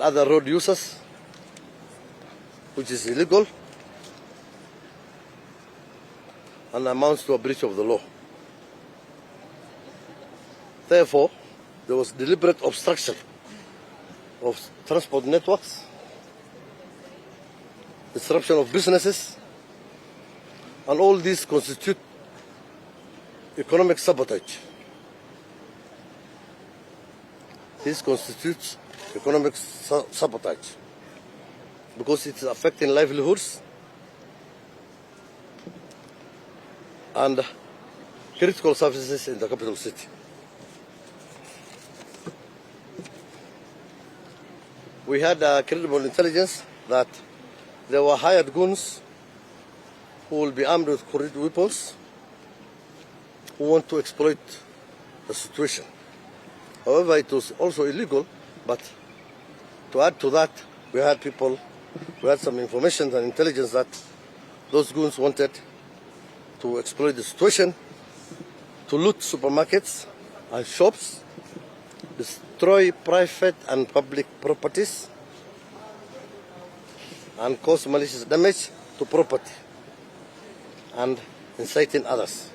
and other road users, which is illegal and amounts to a breach of the law. Therefore, there was deliberate obstruction of transport networks, disruption of businesses, and all these constitute economic sabotage. This constitutes economic sabotage because it is affecting livelihoods and critical services in the capital city. We had credible intelligence that there were hired goons who will be armed with correct weapons who want to exploit the situation. However, it was also illegal, but to add to that, we had some information and intelligence that those goons wanted to exploit the situation, to loot supermarkets and shops, destroy private and public properties, and cause malicious damage to property, and inciting others.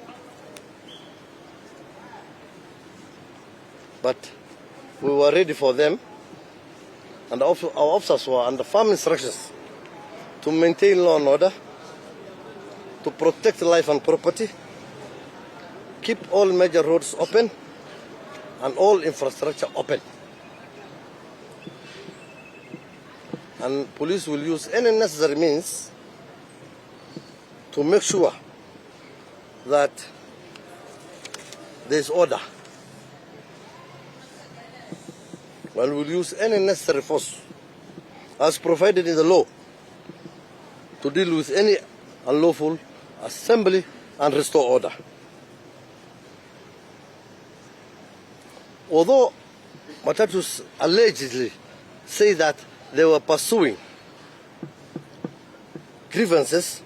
But we were ready for them, and our officers were under firm instructions to maintain law and order, to protect life and property, keep all major roads open, and all infrastructure open. And police will use any necessary means to make sure that there is order. And will use any necessary force as provided in the law to deal with any unlawful assembly and restore order. Although Matatus allegedly say that they were pursuing grievances,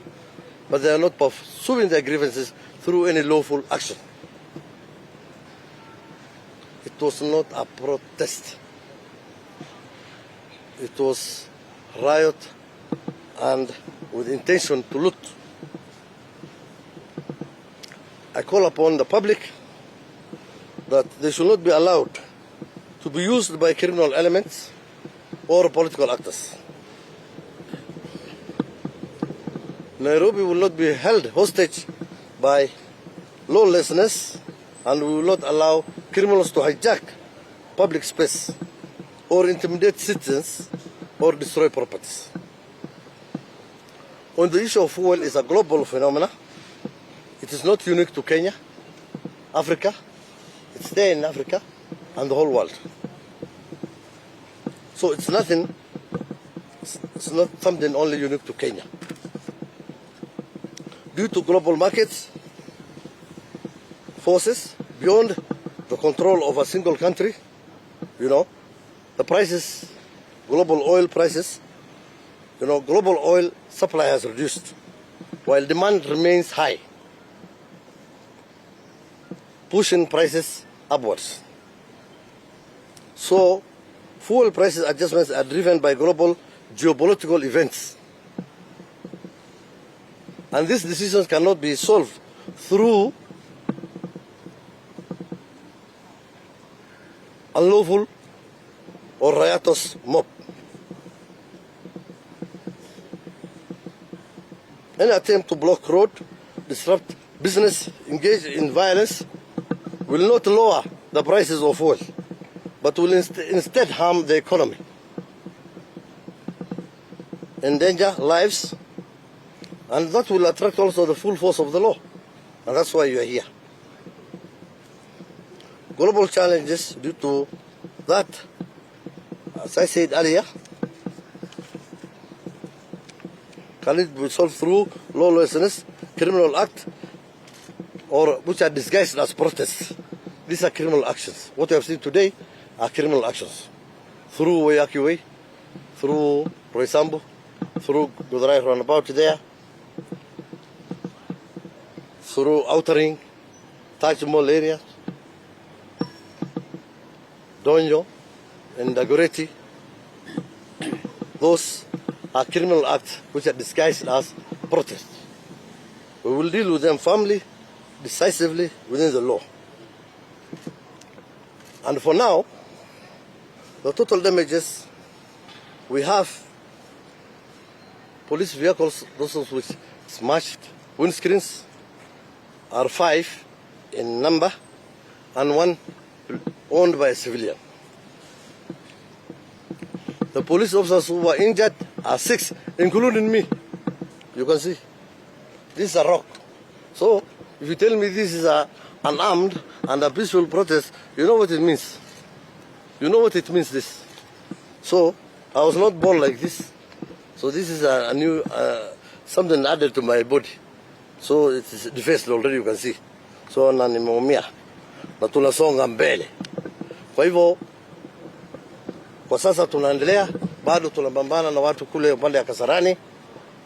but they are not pursuing their grievances through any lawful action. It was not a protest. It was riot and with intention to loot. I call upon the public that they should not be allowed to be used by criminal elements or political actors. Nairobi will not be held hostage by lawlessness, and we will not allow criminals to hijack public space or intimidate citizens or destroy properties. On the issue of fuel, is a global phenomenon. It is not unique to Kenya, Africa. It's there in Africa and the whole world. So it's not something only unique to Kenya. Due to global markets, forces beyond the control of a single country, the prices, global oil prices, global oil supply has reduced while demand remains high, pushing prices upwards. So fuel prices adjustments are driven by global geopolitical events. And these decisions cannot be solved through unlawful or riotous mob. Any attempt to block road, disrupt business, engage in violence will not lower the prices of oil, but will instead harm the economy, endanger lives, and that will attract also the full force of the law. And that's why you are here. Global challenges due to that, as I said earlier, can it be solved through lawlessness, criminal act, or which are disguised as protests? These are criminal actions. What you have seen today are criminal actions. Through Wayaki Way, through Roysambu, through Gudrai roundabout there, through Outer Ring, Taj Mall area, Donyo, and Dagoretti, those are criminal acts which are disguised as protest. We will deal with them firmly, decisively, within the law. And for now, the total damages, we have police vehicles, those which smashed windscreens, are 5 in number, and 1 owned by a civilian. The police officers who were injured are 6, including me. You can see. This is a rock. So, if you tell me this is unarmed and a peaceful protest, you know what it means. You know what it means, this. So, I was not born like this. So this is a new, something added to my body. So it is defaced already, you can see. So nimeumia na tunasonga mbele. Kwa hivyo kwa sasa tunaendelea, bado tunapambana na watu kule upande ya Kasarani,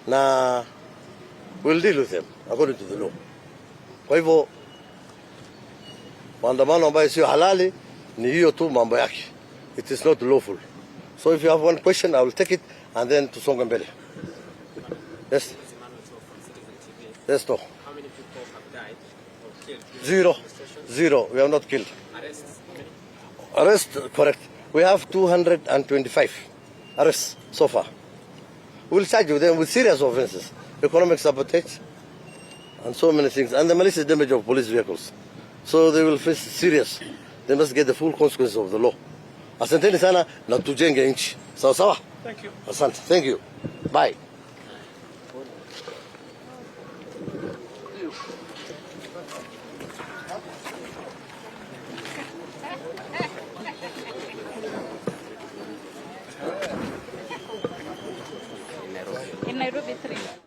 na we'll deal with them according to the law. Kwa hivyo maandamano ambayo sio halali ni hiyo tu mambo yake. It is not lawful. So if you have one question, I will take it and then to songa mbele. Yes. Yes, no. How many people have died or killed? Zero. Zero. We have not killed. Arrests? Arrest, correct. We have 225 arrests so far. We will charge them with serious offenses, economic sabotage, and so many things, and the malicious damage of police vehicles. So they will face serious. They must get the full consequences of the law. Asanteni sana na tujenge nchi. Sawa sawa? Thank you. Asante. Thank you. Bye. In Nairobi 3.